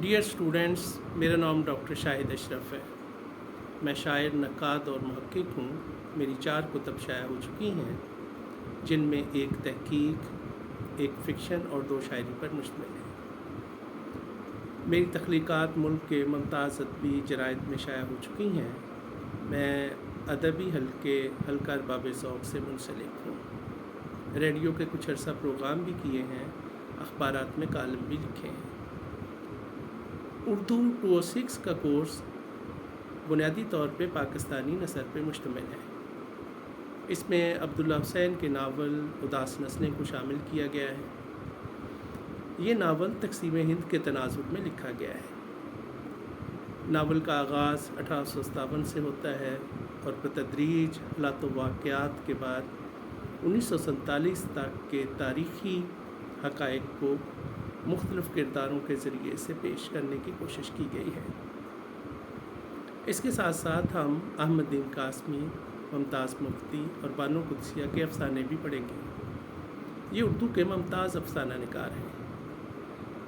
Dear students, میرا نام doctor شاہد اشرف ہے۔ میں شاعر، نقاد اور محقق ہوں۔ میری 4 کتب شائع ہو چکی ہیں، جن میں ایک تحقیق، ایک فکشن اور 2 شاعری پر مشتمل ہے۔ میری تخلیقات ملک کے ممتاز ادبی جرائد میں شائع ہو چکی ہیں۔ میں ادبی حلقہ ارباب ذوق سے منسلک ہوں۔ ریڈیو کے کچھ عرصہ پروگرام بھی کیے ہیں، اخبارات میں کالم بھی لکھے ہیں۔ اردو 206 کا کورس بنیادی طور پہ پاکستانی نثر پہ مشتمل ہے۔ اس میں عبداللہ حسین کے ناول اداس نسلیں کو شامل کیا گیا ہے۔ یہ ناول تقسیم ہند کے تناظر میں لکھا گیا ہے۔ ناول کا آغاز 1857 سے ہوتا ہے اور بتدریج حالات و واقعات کے بعد 1947 تک کے تاریخی حقائق کو مختلف کرداروں کے ذریعے سے پیش کرنے کی کوشش کی گئی ہے۔ اس کے ساتھ ساتھ ہم احمد دین قاسمی، ممتاز مفتی اور بانو قدسیہ کے افسانے بھی پڑھیں گے۔ یہ اردو کے ممتاز افسانہ نگار ہیں۔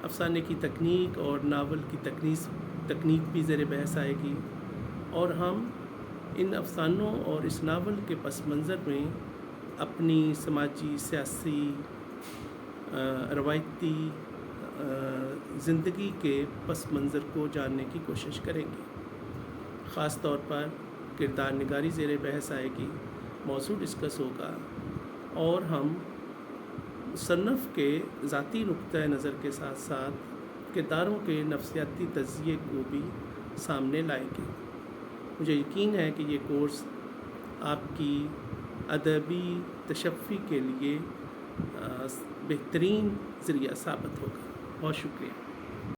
افسانے کی تکنیک اور ناول کی تکنیک بھی زیر بحث آئے گی، اور ہم ان افسانوں اور اس ناول کے پس منظر میں اپنی سماجی، سیاسی، روایتی زندگی کے پس منظر کو جاننے کی کوشش کریں گے۔ خاص طور پر کردار نگاری زیر بحث آئے گی، موضوع ڈسکس ہوگا، اور ہم مصنف کے ذاتی نقطۂ نظر کے ساتھ ساتھ کرداروں کے نفسیاتی تجزیے کو بھی سامنے لائیں گے۔ مجھے یقین ہے کہ یہ کورس آپ کی ادبی تشفی کے لیے بہترین ذریعہ ثابت ہوگا۔ بہت شکریہ۔